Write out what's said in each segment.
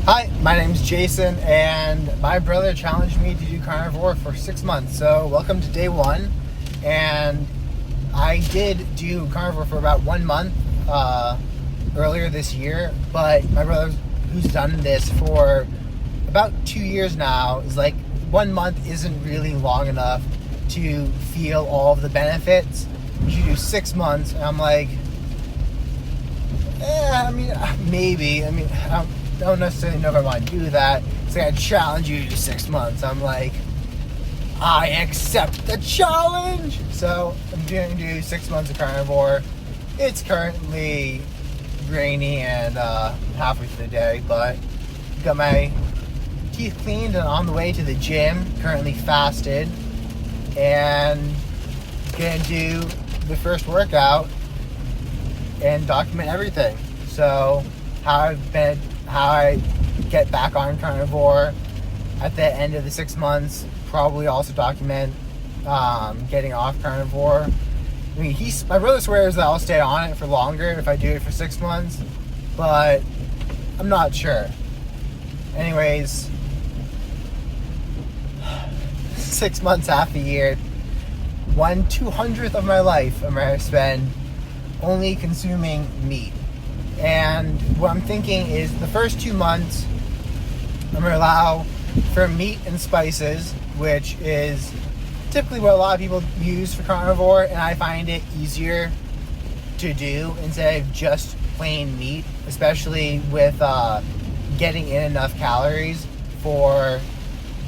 Hi, my name's Jason, and my brother challenged me to do carnivore for 6 months. So, welcome to day one. And I did do carnivore for about 1 month earlier this year, but my brother, who's done this for about 2 years now, is like 1 month isn't really long enough to feel all of the benefits. You should do 6 months, and I'm like, maybe. I don't necessarily know if I want to do that. It's like I challenge you to do 6 months. I'm like, I accept the challenge. So I'm going to do 6 months of carnivore. It's currently rainy and halfway through the day, but got my teeth cleaned and on the way to the gym. Currently fasted and gonna do the first workout and document everything. So how I get back on carnivore at the end of the 6 months. Probably also document getting off carnivore. I mean, my brother swears that I'll stay on it for longer if I do it for 6 months, but I'm not sure. Anyways, 6 months, half a year, 1/200th of my life I'm going to spend only consuming meat. And what I'm thinking is the first 2 months I'm going to allow for meat and spices, which is typically what a lot of people use for carnivore, and I find it easier to do instead of just plain meat, especially with getting in enough calories for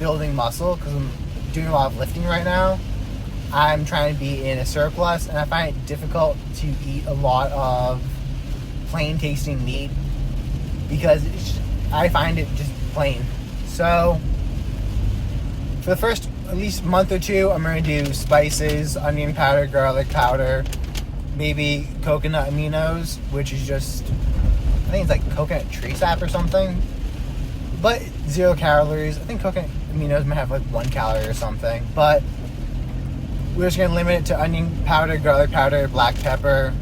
building muscle, because I'm doing a lot of lifting right now. I'm trying to be in a surplus, and I find it difficult to eat a lot of plain tasting meat because I find it just plain. So for the first at least month or two, I'm going to do spices, onion powder, garlic powder, maybe coconut aminos, which is just, I think it's like coconut tree sap or something, but 0 calories. I think coconut aminos might have like 1 calorie or something, but we're just going to limit it to onion powder, garlic powder, black pepper,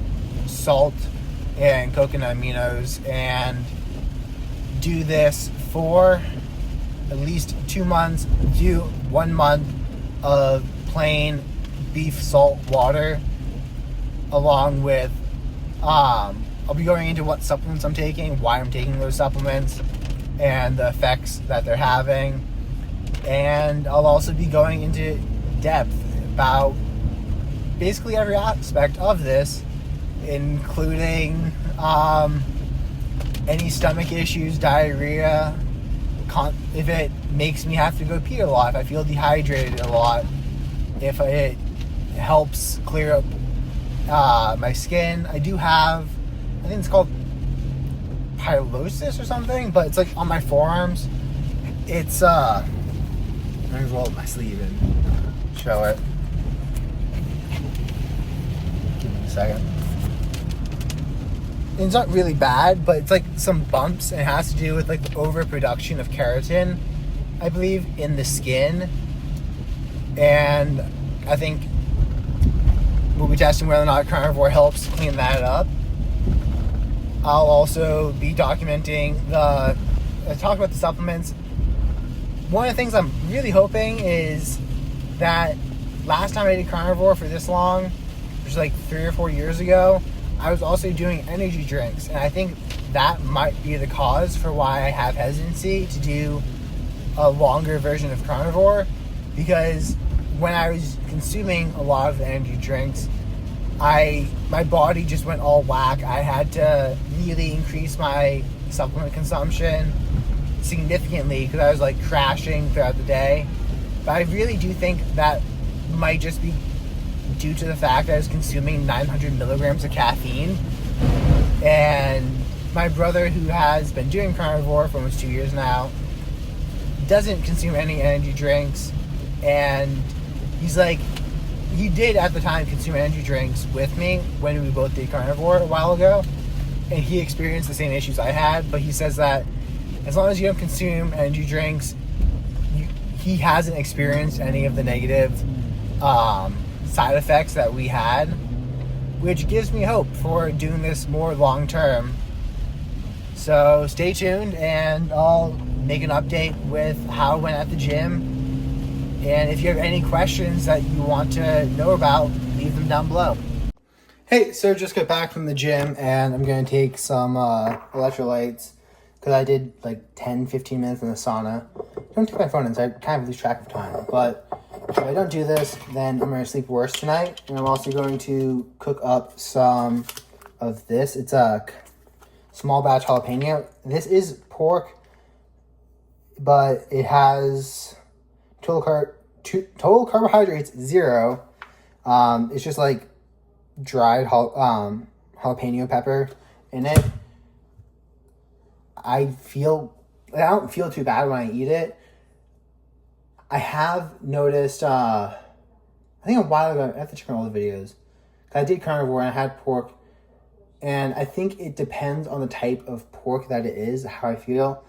salt, and coconut aminos, and do this for at least 2 months. Do 1 month of plain beef salt water, along with I'll be going into what supplements I'm taking, why I'm taking those supplements, and the effects that they're having. And I'll also be going into depth about basically every aspect of this, including any stomach issues, diarrhea, if it makes me have to go pee a lot, if I feel dehydrated a lot, if it helps clear up my skin. I do have, I think it's called pilosis or something, but it's like on my forearms. It's let me roll up my sleeve and show it. Give me a second. It's not really bad, but it's like some bumps, and it has to do with like the overproduction of keratin, I believe, in the skin. And I think we'll be testing whether or not carnivore helps clean that up. I'll also be documenting talk about the supplements. One of the things I'm really hoping is that last time I did carnivore for this long, which was like 3 or 4 years ago, I was also doing energy drinks, and I think that might be the cause for why I have hesitancy to do a longer version of carnivore, because when I was consuming a lot of the energy drinks, my body just went all whack. I had to really increase my supplement consumption significantly because I was like crashing throughout the day. But I really do think that might just be due to the fact that I was consuming 900 milligrams of caffeine. And my brother, who has been doing carnivore for almost 2 years now, doesn't consume any energy drinks, and he's like, he did at the time consume energy drinks with me when we both did carnivore a while ago, and he experienced the same issues I had. But he says that as long as you don't consume energy drinks, he hasn't experienced any of the negative side effects that we had, which gives me hope for doing this more long term. So stay tuned, and I'll make an update with how it went at the gym. And if you have any questions that you want to know about, leave them down below. Hey, so just got back from the gym, and I'm going to take some electrolytes because I did like 10-15 minutes in the sauna. Don't take my phone in, so I kind of lose track of time. But if I don't do this, then I'm going to sleep worse tonight. And I'm also going to cook up some of this. It's a small batch jalapeno. This is pork, but it has total carbohydrates 0. It's just like dried jalapeno pepper in it. I don't feel too bad when I eat it. I have noticed, I think a while ago, I have to check on all the videos. I did carnivore and I had pork, and I think it depends on the type of pork that it is, how I feel.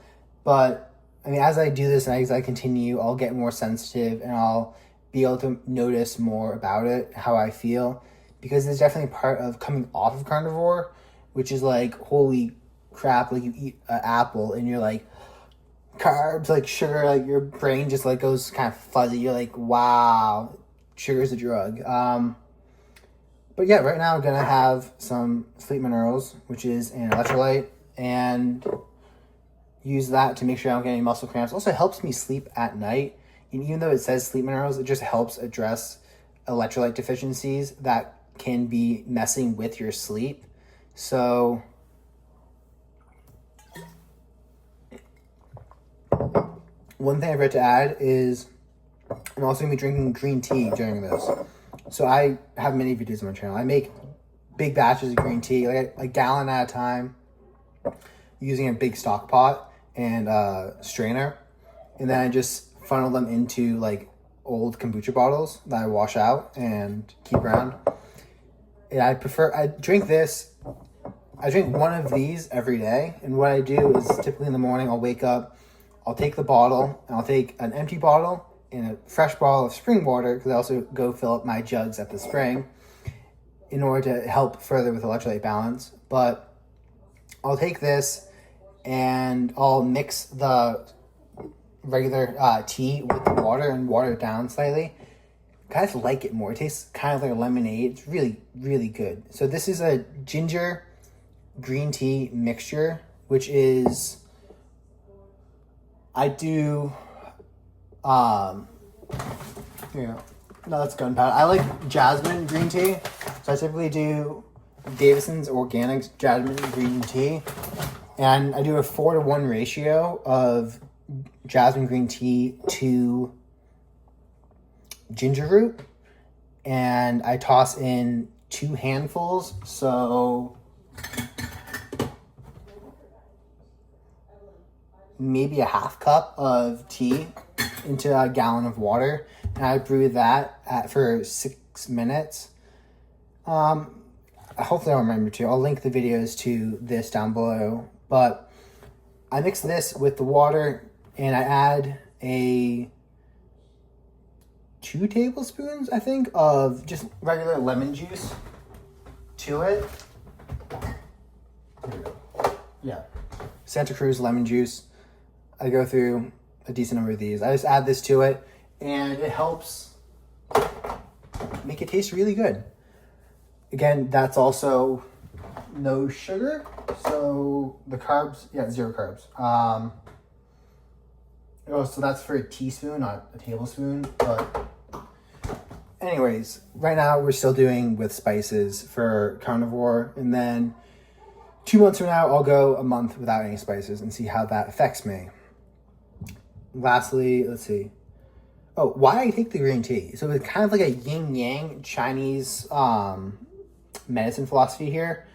But, I mean, as I do this and as I continue, I'll get more sensitive and I'll be able to notice more about it, how I feel. Because it's definitely part of coming off of carnivore, which is like, holy crap, like you eat an apple and you're like, carbs, like sugar, like your brain just like goes kind of fuzzy. You're like, wow, sugar's a drug. But yeah, right now I'm gonna have some sleep minerals, which is an electrolyte, and use that to make sure I don't get any muscle cramps. Also helps me sleep at night. And even though it says sleep minerals, it just helps address electrolyte deficiencies that can be messing with your sleep. So one thing I forgot to add is I'm also going to be drinking green tea during this. So I have many videos on my channel. I make big batches of green tea, like a gallon at a time, using a big stock pot and a strainer. And then I just funnel them into like old kombucha bottles that I wash out and keep around. And I drink one of these every day. And what I do is typically in the morning, I'll wake up, I'll take the bottle, and I'll take an empty bottle and a fresh bottle of spring water, because I also go fill up my jugs at the spring in order to help further with electrolyte balance. But I'll take this and I'll mix the regular tea with the water and water it down slightly. I kind of like it more. It tastes kind of like a lemonade. It's really, really good. So this is a ginger green tea mixture, which is, I do, no, that's gunpowder. I like jasmine green tea. So I typically do Davison's Organic Jasmine Green Tea. And I do a 4-to-1 ratio of jasmine green tea to ginger root. And I toss in 2 handfuls. So maybe a half cup of tea into a gallon of water, and I brew that for 6 minutes. Hopefully I'll remember to. I'll link the videos to this down below. But I mix this with the water, and I add 2 tablespoons, I think, of just regular lemon juice to it. Here we go. Yeah, Santa Cruz lemon juice. I go through a decent number of these. I just add this to it, and it helps make it taste really good. Again, that's also no sugar, so the carbs, 0 carbs. So that's for a teaspoon, not a tablespoon. But anyways, right now we're still doing with spices for carnivore, and then 2 months from now, I'll go a month without any spices and see how that affects me. Lastly, let's see. Oh, why I take the green tea? So it's kind of like a yin-yang Chinese medicine philosophy here.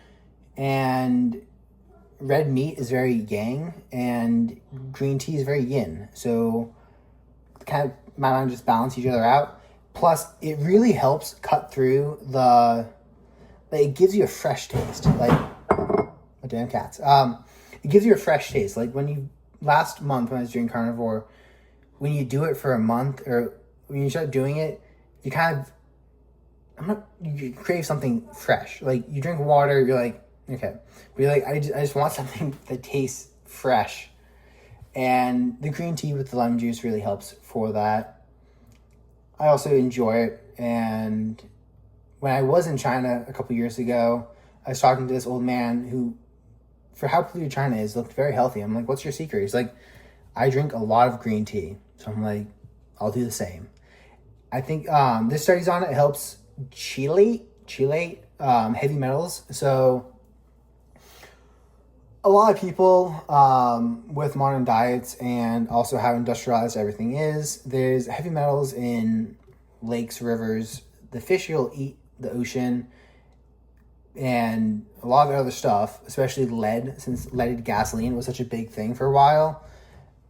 And red meat is very yang, and green tea is very yin. So kind of my mind just balance each other out. Plus, it really helps cut through it gives you a fresh taste. Like, oh, damn cats. It gives you a fresh taste. Like last month when I was doing carnivore, when you do it for a month, or when you start doing it, you crave something fresh. Like, you drink water, you're like, Okay. But you're like, I just want something that tastes fresh. And the green tea with the lemon juice really helps for that. I also enjoy it. And when I was in China a couple years ago, I was talking to this old man who, for how polluted China is, looked very healthy. I'm like, what's your secret? He's like, I drink a lot of green tea. So I'm like, I'll do the same. I think this study's on it. It helps chelate heavy metals. So a lot of people with modern diets and also how industrialized everything is, there's heavy metals in lakes, rivers. The fish will eat the ocean and a lot of other stuff, especially lead, since leaded gasoline was such a big thing for a while.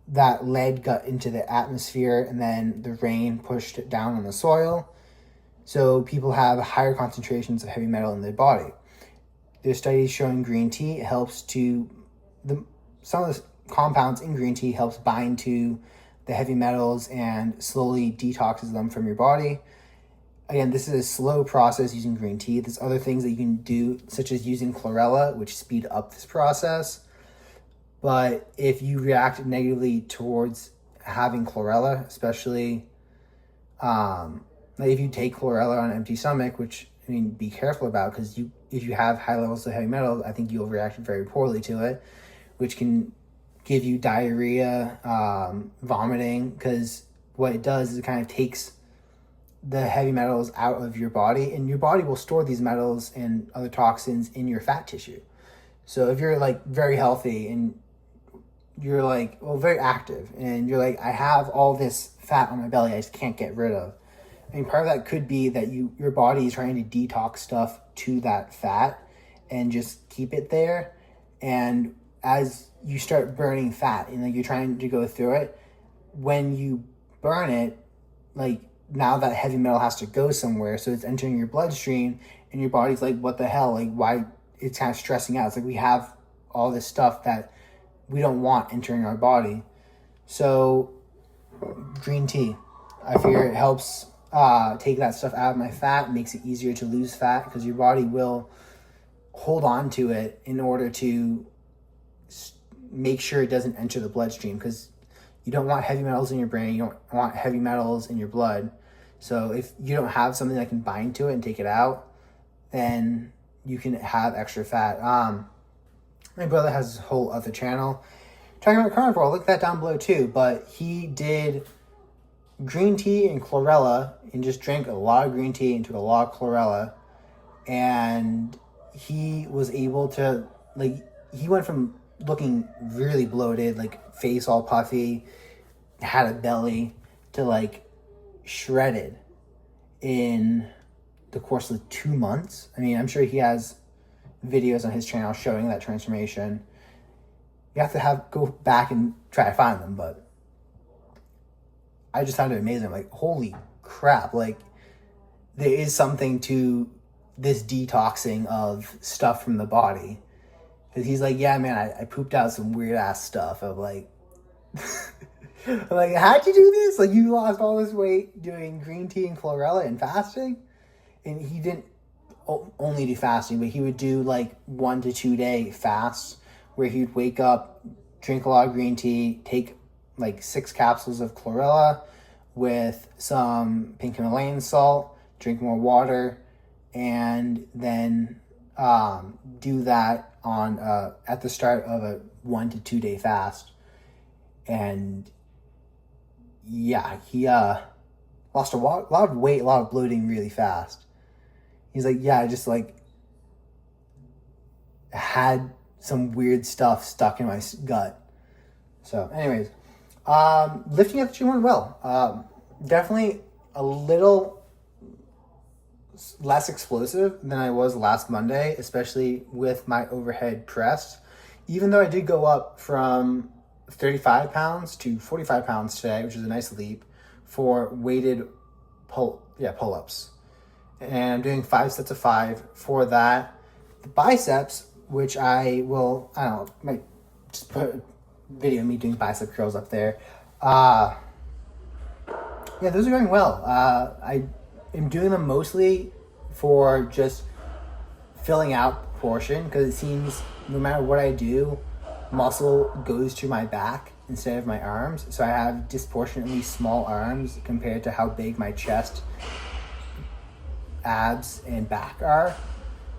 That lead got into the atmosphere and then the rain pushed it down on the soil. So people have higher concentrations of heavy metal in their body. There's studies showing green tea helps to, some of the compounds in green tea helps bind to the heavy metals and slowly detoxes them from your body. Again, this is a slow process using green tea. There's other things that you can do, such as using chlorella, which speed up this process. But if you react negatively towards having chlorella, especially like if you take chlorella on an empty stomach, which, I mean, be careful about, because if you have high levels of heavy metal, I think you'll react very poorly to it, which can give you diarrhea, vomiting, because what it does is it kind of takes the heavy metals out of your body, and your body will store these metals and other toxins in your fat tissue. So if you're like very healthy and you're like, well, very active, and you're like, I have all this fat on my belly I just can't get rid of. I mean, part of that could be that your body is trying to detox stuff to that fat and just keep it there. And as you start burning fat and like you're trying to go through it, when you burn it, like now that heavy metal has to go somewhere, so it's entering your bloodstream, and your body's like, what the hell? Like, why? It's kind of stressing out. It's like we have all this stuff that we don't want entering our body. So green tea, I figure it helps take that stuff out of my fat, makes it easier to lose fat, because your body will hold on to it in order to make sure it doesn't enter the bloodstream, because you don't want heavy metals in your brain, you don't want heavy metals in your blood. So if you don't have something that can bind to it and take it out, then you can have extra fat. My brother has a whole other channel talking about carnivore. I'll link that down below too. But he did green tea and chlorella and just drank a lot of green tea and took a lot of chlorella. And he was able to, like, he went from looking really bloated, like face all puffy, had a belly, to like shredded in the course of 2 months. I mean, I'm sure he has videos on his channel showing that transformation. You have to go back and try to find them, but I just found it amazing. Like, holy crap, like there is something to this detoxing of stuff from the body. Because he's like, yeah, man, I pooped out some weird ass stuff. I'm like, I'm like, how'd you do this? Like, you lost all this weight doing green tea and chlorella and fasting? And he didn't only do fasting, but he would do like 1 to 2 day fasts where he'd wake up, drink a lot of green tea, take like 6 capsules of chlorella with some pink Himalayan salt, drink more water, and then do that on at the start of a 1 to 2 day fast. And yeah, he lost a lot of weight, a lot of bloating really fast. He's like, yeah, I just like had some weird stuff stuck in my gut. So anyways, lifting at the gym went well. Definitely a little less explosive than I was last Monday, especially with my overhead press. Even though I did go up from 35 pounds to 45 pounds today, which is a nice leap for weighted pull-ups. And I'm doing 5 sets of 5 for that. The biceps, which I might just put a video of me doing bicep curls up there. Yeah, those are going well. I am doing them mostly for just filling out portion because it seems no matter what I do, muscle goes to my back instead of my arms. So I have disproportionately small arms compared to how big my chest, abs, and back are.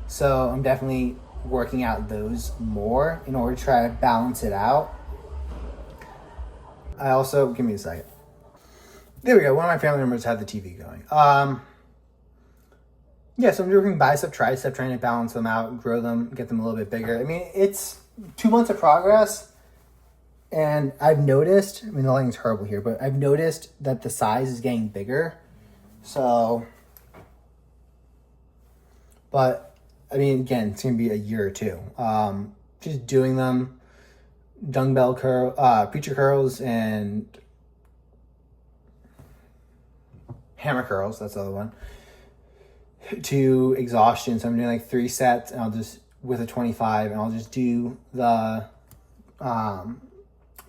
So I'm definitely working out those more in order to try to balance it out. I also, give me a second. There we go. One of my family members had the TV going. Yeah, so I'm working bicep, tricep, trying to balance them out, grow them, get them a little bit bigger. I mean, it's 2 months of progress, and I've noticed, I mean, the lighting's horrible here, but I've noticed that the size is getting bigger. So, but, I mean, again, it's going to be a year or two. Just doing them, dumbbell curl, preacher curls, and hammer curls, that's the other one, to exhaustion. So I'm doing like 3 sets, and I'll just, with a 25, and I'll just do the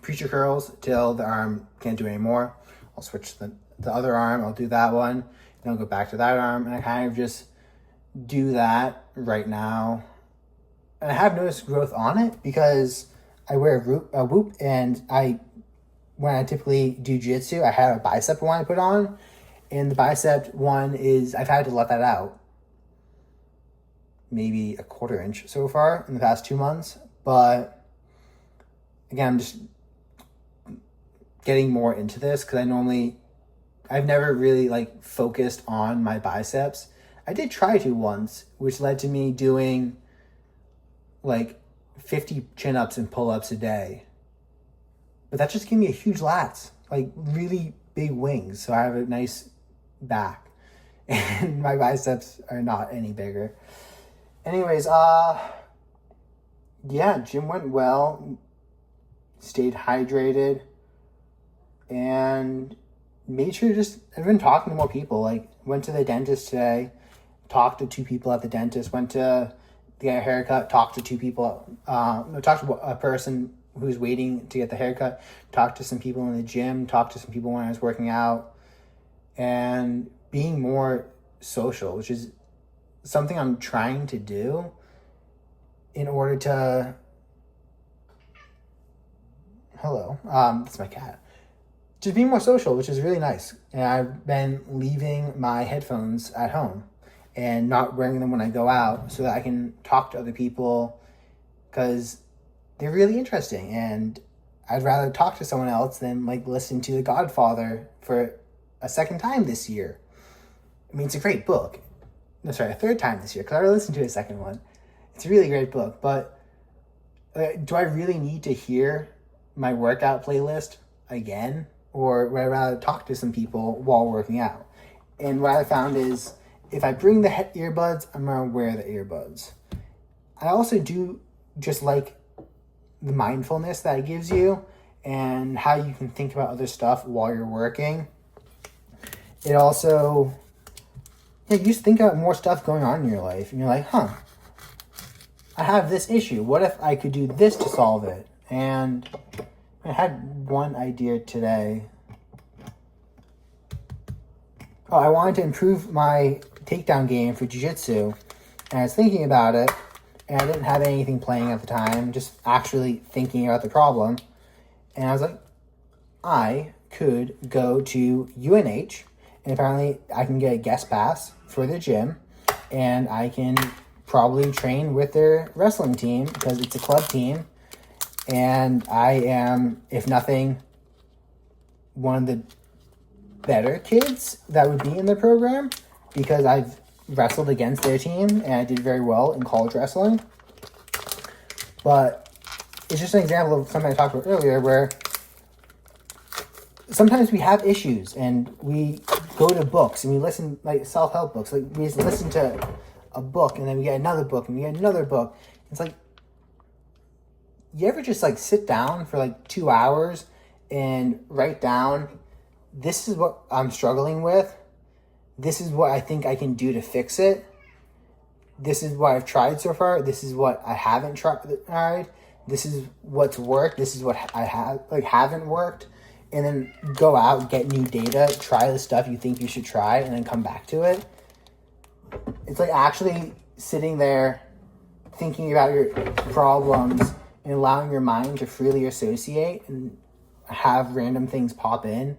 preacher curls till the arm can't do anymore. I'll switch the other arm, I'll do that one, then I'll go back to that arm, and I kind of just do that right now. And I have noticed growth on it because I wear a whoop, and when I typically do jiu-jitsu, I have a bicep one I put on, and the bicep one is, I've had to let that out maybe a 1/4 inch so far in the past 2 months. But again, I'm just getting more into this because I've never really like focused on my biceps. I did try to once, which led to me doing like 50 chin-ups and pull-ups a day. But that just gave me a huge lats, like really big wings. So I have a nice back, and my biceps are not any bigger. Anyways, yeah, gym went well, stayed hydrated, and made sure I've been talking to more people. Like, went to the dentist today, talked to 2 people at the dentist, went to get a haircut, talked to 2 people, talked to a person who's waiting to get the haircut, talked to some people in the gym, talked to some people when I was working out, and being more social, which is something I'm trying to do in order to, that's my cat. Just being more social, which is really nice. And I've been leaving my headphones at home and not wearing them when I go out so that I can talk to other people because they're really interesting. And I'd rather talk to someone else than like listen to The Godfather for a second time this year. I mean, it's a great book. No, sorry, a third time this year because I already listened to a second one. It's a really great book, but do I really need to hear my workout playlist again? Or would I rather talk to some people while working out? And what I found is if I bring the earbuds, I'm going to wear the earbuds. I also do just like the mindfulness that it gives you and how you can think about other stuff while you're working. It also, you just think about more stuff going on in your life. And you're like, I have this issue. What if I could do this to solve it? And I had one idea today. I wanted to improve my takedown game for jiu-jitsu. And I was thinking about it, and I didn't have anything playing at the time, just actually thinking about the problem. And I was like, I could go to UNH, and apparently I can get a guest pass for the gym, and I can probably train with their wrestling team because it's a club team. And I am, if nothing, one of the better kids that would be in the program because I've wrestled against their team and I did very well in college wrestling. But it's just an example of something I talked about earlier where sometimes we have issues and we go to books and we listen, like self-help books. Like we just listen to a book and then we get another book and we get another book. It's like, you ever just like sit down for like 2 hours and write down, this is what I'm struggling with. This is what I think I can do to fix it. This is what I've tried so far. This is what I haven't tried. This is what's worked. This is what I haven't worked. And then go out, get new data, try the stuff you think you should try, and then come back to it. It's like actually sitting there thinking about your problems and allowing your mind to freely associate and have random things pop in,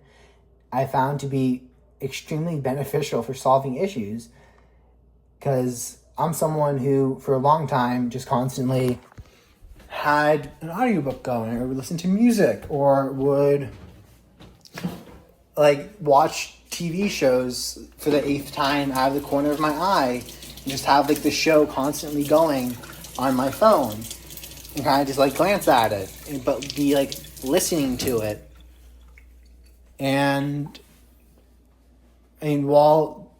I found to be extremely beneficial for solving issues. Because I'm someone who, for a long time, just constantly had an audiobook going, or would listen to music, or would like watch TV shows for the 8th time out of the corner of my eye, and just have like the show constantly going on my phone, and kind of just like glance at it, but be like listening to it. And I mean, while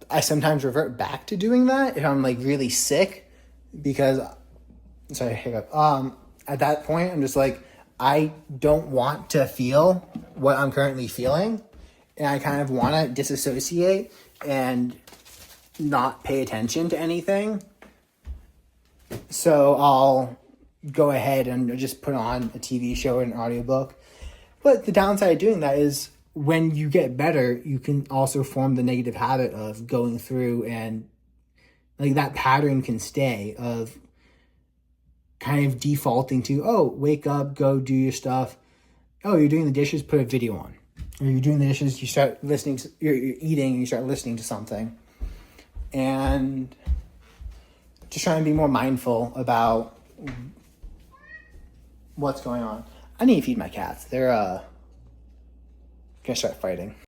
I sometimes revert back to doing that if I'm like really sick, because sorry, hiccup. At that point, I'm just like, I don't want to feel what I'm currently feeling, and I kind of want to disassociate and not pay attention to anything. So I'll go ahead and just put on a TV show or an audiobook. But the downside of doing that is when you get better, you can also form the negative habit of going through, and like that pattern can stay of kind of defaulting to, oh, wake up, go do your stuff. Oh, you're doing the dishes, put a video on. Or you're doing the dishes, you start listening to, you're eating, and you start listening to something. And just trying to be more mindful about what's going on. I need to feed my cats. They're gonna start fighting.